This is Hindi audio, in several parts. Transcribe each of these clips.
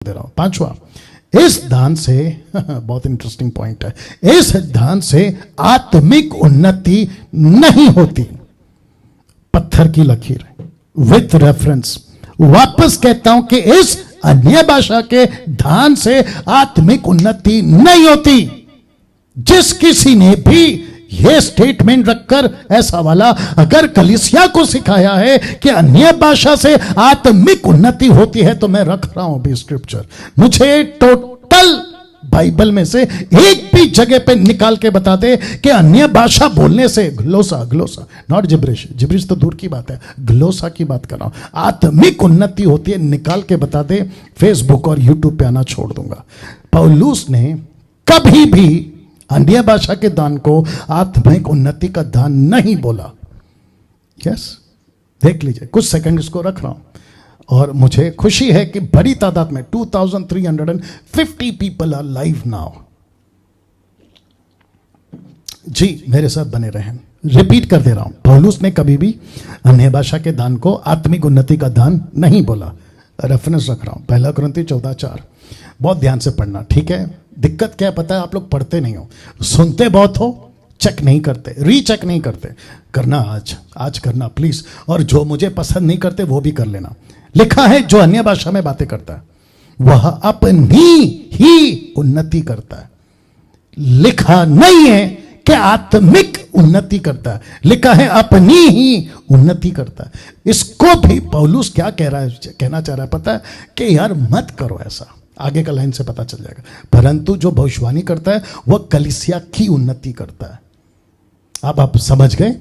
दे रहा हूं। पांचवा, इस दान से बहुत इंटरेस्टिंग पॉइंट है, इस दान से आत्मिक उन्नति नहीं होती। पत्थर की लकीर विथ रेफरेंस, वापस कहता हूं कि इस अन्य भाषा के दान से आत्मिक उन्नति नहीं होती। जिस किसी ने भी यह स्टेटमेंट रखकर ऐसा वाला अगर कलीसिया को सिखाया है कि अन्य भाषा से आत्मिक उन्नति होती है, तो मैं रख रहा हूं भी स्क्रिप्चर, मुझे टोटल बाइबल में से एक भी जगह पे निकाल के बता दे कि अन्य भाषा बोलने से, ग्लोसा नॉट जिब्रिश, जिब्रिश तो दूर की बात है, ग्लोसा की बात कर रहा हूं, आत्मिक उन्नति होती है, निकाल के बता दे। फेसबुक और यूट्यूब पे आना छोड़ दूंगा। पौलुस ने कभी भी अन्य भाषा के दान को आत्मिक उन्नति का दान नहीं बोला। यस, देख लीजिए, कुछ सेकंड इसको रख रहा हूं और मुझे खुशी है कि बड़ी तादाद में 2350 पीपल आर लाइव नाउ। जी, मेरे साथ बने रहें। रिपीट कर दे रहा हूं, पौलुस ने कभी भी अन्य भाषा के दान को आत्मिक उन्नति का दान नहीं बोला। रेफरेंस रख रहा हूं, 1 कुरिन्थी 14:4। बहुत ध्यान से पढ़ना, ठीक है? दिक्कत क्या पता है, आप लोग पढ़ते नहीं हो, सुनते बहुत हो, चेक नहीं करते, रीचेक नहीं करते। करना आज करना प्लीज। और जो मुझे पसंद नहीं करते वो भी कर लेना। लिखा है जो अन्य भाषा में बातें करता है वह अपनी ही उन्नति करता है। लिखा नहीं है कि आत्मिक उन्नति करता है, लिखा है अपनी ही उन्नति करता है। इसको भी पौलुस क्या कहना चाह रहा है पता है? कि यार मत करो ऐसा। आगे का लाइन से पता चल जाएगा। परंतु जो भविष्यवाणी करता है वह कलीसिया की उन्नति करता है। अब आप समझ गए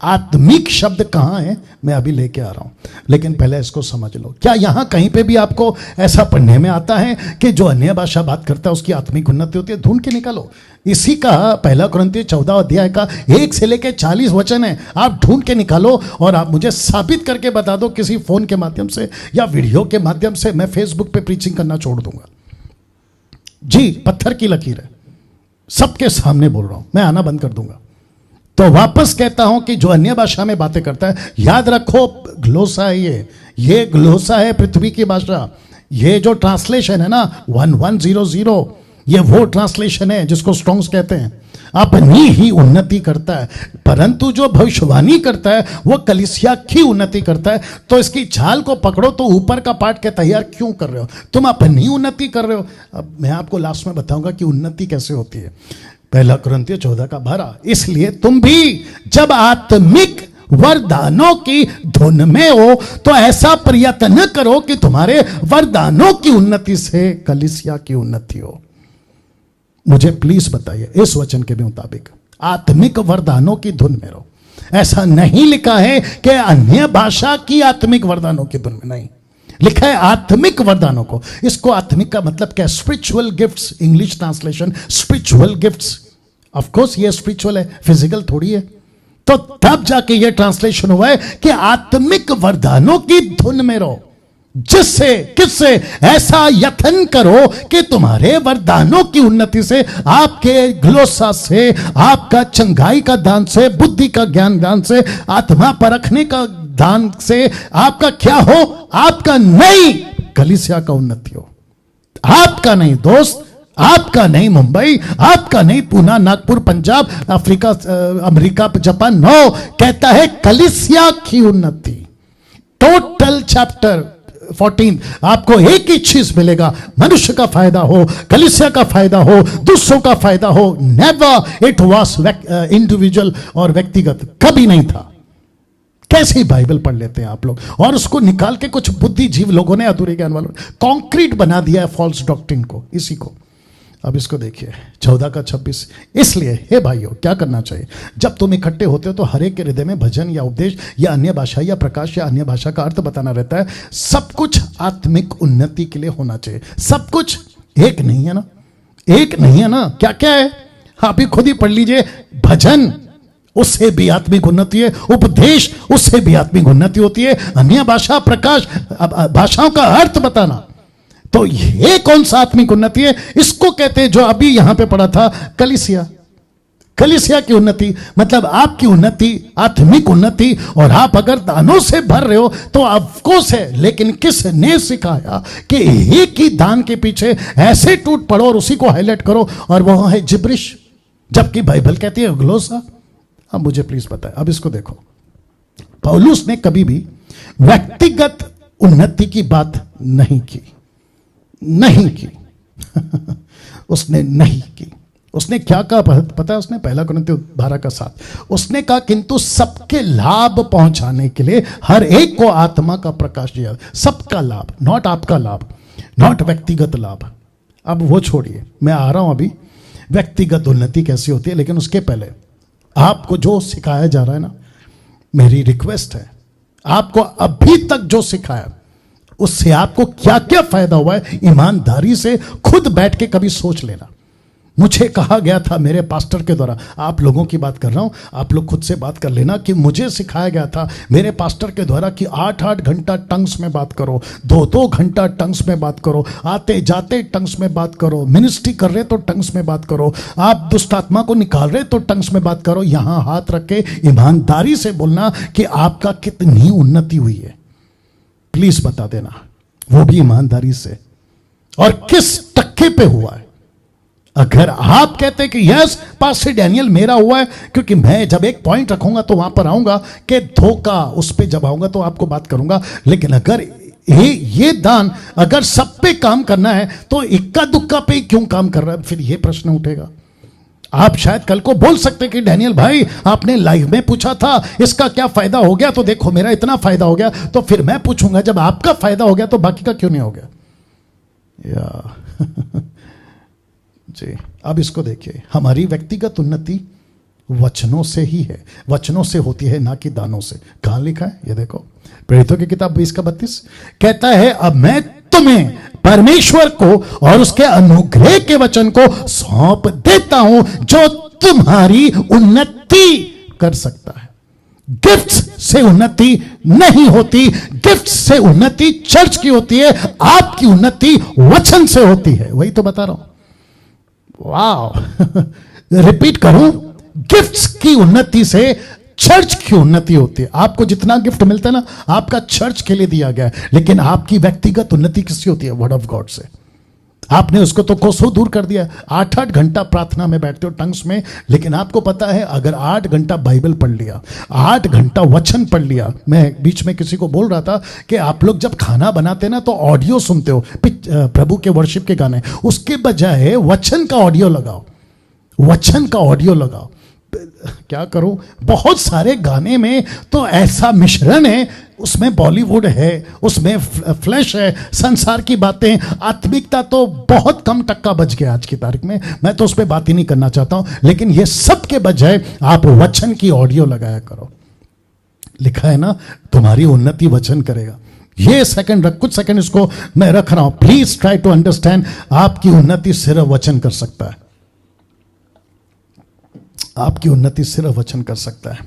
आत्मिक शब्द कहां है, मैं अभी लेके आ रहा हूं, लेकिन पहले इसको समझ लो। क्या यहां कहीं पे भी आपको ऐसा पढ़ने में आता है कि जो अन्य भाषा बात करता है उसकी आत्मिक उन्नति होती है? ढूंढ के निकालो। इसी का 1 कुरिन्थी 14 अध्याय का 1 से लेकर 40 वचन है। आप ढूंढ के निकालो और आप मुझे साबित करके बता दो किसी फोन के माध्यम से या वीडियो के माध्यम से। मैं फेसबुक पे प्रीचिंग करना छोड़ दूंगा। जी, पत्थर की लकीर है, सबके सामने बोल रहा हूं, मैं आना बंद कर दूंगा। तो वापस कहता हूं कि जो अन्य भाषा में बातें करता है, याद रखो ग्लोसा है, ये ग्लोसा है पृथ्वी की भाषा। ये जो ट्रांसलेशन है ना 1100, ये वो ट्रांसलेशन है जिसको स्ट्रॉन्ग्स कहते हैं। अपनी ही उन्नति करता है, परंतु जो भविष्यवाणी करता है वो कलीसिया की उन्नति करता है। तो इसकी छाल को पकड़ो तो ऊपर का पार्ट के तैयार क्यों कर रहे हो? तुम अपनी उन्नति कर रहे हो। अब मैं आपको लास्ट में बताऊंगा कि उन्नति कैसे होती है। 1 कुरिन्थी 14:12। इसलिए तुम भी जब आत्मिक वरदानों की धुन में हो तो ऐसा प्रयत्न करो कि तुम्हारे वरदानों की उन्नति से कलीसिया की उन्नति हो। मुझे प्लीज बताइए इस वचन के मुताबिक आत्मिक वरदानों की धुन में रहो। ऐसा नहीं लिखा है कि अन्य भाषा की आत्मिक वरदानों की धुन में, नहीं, लिखा है आत्मिक वरदानों को। इसको आत्मिक का मतलब क्या? Spiritual gifts, English translation spiritual gifts. Of course ये स्पिरिचुअल है, फिजिकल थोड़ी है। तो तब जाके ये ट्रांसलेशन हुआ है कि आत्मिक वरदानों की धुन में रहो। जिससे किससे? ऐसा यत्न करो कि तुम्हारे वरदानों की उन्नति से, आपके ग्लोसा से, आपका चंगाई का दान से, बुद्धि का ज्ञान दान से, आत्मा परखने का दान से आपका क्या हो? आपका नहीं, कलीसिया का उन्नति हो। आपका नहीं दोस्त, आपका नहीं मुंबई, आपका नहीं Poona, Nagpur, Punjab, Africa, America, Japan. No, कहता है कलीसिया की उन्नति। टोटल चैप्टर 14 आपको एक ही चीज मिलेगा, मनुष्य का फायदा हो, कलीसिया का फायदा हो, दूसरों का फायदा हो। नेवर इट वॉज इंडिविजुअल और व्यक्तिगत, कभी नहीं था। कैसी बाइबल पढ़ लेते हैं आप लोग और उसको निकाल के कुछ बुद्धिजीव लोगों ने, अधूरे ज्ञान वालों ने कॉन्क्रीट बना दिया है फॉल्स डॉक्ट्रिन को, इसी को। अब इसको देखिए 14:26। इसलिए हे भाइयों, क्या करना चाहिए? जब तुम इकट्ठे होते हो तो हर एक के हृदय में भजन या उपदेश या अन्य भाषा या प्रकाश या अन्य भाषा का अर्थ बताना रहता है। सब कुछ आत्मिक उन्नति के लिए होना चाहिए। सब कुछ, एक नहीं है ना, एक नहीं है ना। क्या क्या है आप ही खुद ही पढ़ लीजिए। भजन, उससे भी आत्मिक उन्नति है। उपदेश, उससे भी आत्मिक उन्नति होती है। अन्य भाषा, प्रकाश, भाषाओं का अर्थ बताना। तो ये कौन सा आत्मिक उन्नति है? इसको कहते हैं, जो अभी यहां पे पढ़ा था, कलीसिया। कलीसिया की उन्नति मतलब आपकी उन्नति, आत्मिक उन्नति। और आप अगर दानों से भर रहे हो तो अफकोर्स है, लेकिन किसने सिखाया कि एक ही दान के पीछे ऐसे टूट पड़ो और उसी को हाईलाइट करो, और वो है जिब्रिश, जबकि बाइबल कहती है ग्लोसा। अब मुझे प्लीज बताएं, अब इसको देखो, पौलुस ने कभी भी व्यक्तिगत उन्नति की बात नहीं की, नहीं की उसने नहीं की। उसने क्या कहा पता है? उसने 1 कुरिन्थियों 12:7 उसने कहा किंतु सबके लाभ पहुंचाने के लिए हर एक को आत्मा का प्रकाश दिया। सबका लाभ, नॉट आपका लाभ, नॉट व्यक्तिगत लाभ। अब वो छोड़िए, मैं आ रहा हूं अभी व्यक्तिगत उन्नति कैसी होती है, लेकिन उसके पहले आपको जो सिखाया जा रहा है ना, मेरी रिक्वेस्ट है, आपको अभी तक जो सिखाया उससे आपको क्या क्या फायदा हुआ है, ईमानदारी से खुद बैठ के कभी सोच लेना। मुझे कहा गया था मेरे पास्टर के द्वारा, आप लोगों की बात कर रहा हूं, आप लोग खुद से बात कर लेना, कि मुझे सिखाया गया था मेरे पास्टर के द्वारा कि 8-8 घंटा टंग्स में बात करो, 2-2 घंटा टंग्स में बात करो, आते जाते टंग्स में बात करो, मिनिस्ट्री कर रहे तो टंग्स में बात करो, आप दुष्ट आत्मा को निकाल रहे तो टंग्स में बात करो। यहां हाथ रख के ईमानदारी से बोलना कि आपका कितनी उन्नति हुई है, प्लीज बता देना, वो भी ईमानदारी से, और किस टक्के पे हुआ है। अगर आप कहते कि यस पास्टर डैनियल मेरा हुआ है, क्योंकि मैं जब एक पॉइंट रखूंगा तो वहां पर आऊंगा कि धोखा, उस पे जब आऊंगा तो आपको बात करूंगा। लेकिन अगर ये दान अगर सब पे काम करना है तो इक्का दुक्का पे क्यों काम कर रहा है, फिर ये प्रश्न उठेगा। आप शायद कल को बोल सकते कि डैनियल भाई आपने लाइव में पूछा था इसका क्या फायदा हो गया, तो देखो मेरा इतना फायदा हो गया। तो फिर मैं पूछूंगा जब आपका फायदा हो गया तो बाकी का क्यों नहीं हो गया या जी। अब इसको देखिए, हमारी व्यक्तिगत उन्नति वचनों से ही है, वचनों से होती है, ना कि दानों से। कहां लिखा है ये देखो, प्रेरितों की किताब 20:32 कहता है, अब मैं तुम्हें परमेश्वर को और उसके अनुग्रह के वचन को सौंप देता हूं जो तुम्हारी उन्नति कर सकता है। गिफ्ट्स से उन्नति नहीं होती, गिफ्ट्स से उन्नति चर्च की होती है, आपकी उन्नति वचन से होती है। वही तो बता रहा हूं। वाह रिपीट करूं, गिफ्ट्स की उन्नति से चर्च की उन्नति होती है। आपको जितना गिफ्ट मिलता है ना, आपका चर्च के लिए दिया गया है, लेकिन आपकी व्यक्तिगत उन्नति किससे होती है? वर्ड ऑफ गॉड से। आपने उसको तो कोसों दूर कर दिया। 8-8 घंटा प्रार्थना में बैठते हो टंग्स में, लेकिन आपको पता है अगर 8 घंटा बाइबल पढ़ लिया, 8 घंटा वचन पढ़ लिया। मैं बीच में किसी को बोल रहा था कि आप लोग जब खाना बनाते ना तो ऑडियो सुनते हो, प्रभु के वर्शिप के गाने, उसके बजाय वचन का ऑडियो लगाओ, वचन का ऑडियो लगाओ। क्या करूं, बहुत सारे गाने में तो ऐसा मिश्रण है, उसमें बॉलीवुड है, उसमें फ्लैश है, संसार की बातें, आत्मिकता तो बहुत कम टक्का बच गया आज की तारीख में। मैं तो उस पर बात ही नहीं करना चाहता हूं, लेकिन ये सब के बजाय आप वचन की ऑडियो लगाया करो। लिखा है ना, तुम्हारी उन्नति वचन करेगा। ये सेकंड कुछ सेकंड इसको मैं रख रहा हूं, प्लीज ट्राई टू अंडरस्टैंड। आपकी उन्नति सिर्फ वचन कर सकता है, आपकी उन्नति सिर्फ वचन कर सकता है।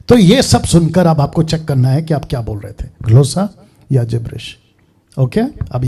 तो ये सब सुनकर अब आपको चेक करना है कि आप क्या बोल रहे थे, ग्लोसा या जिब्रिश। ओके, अब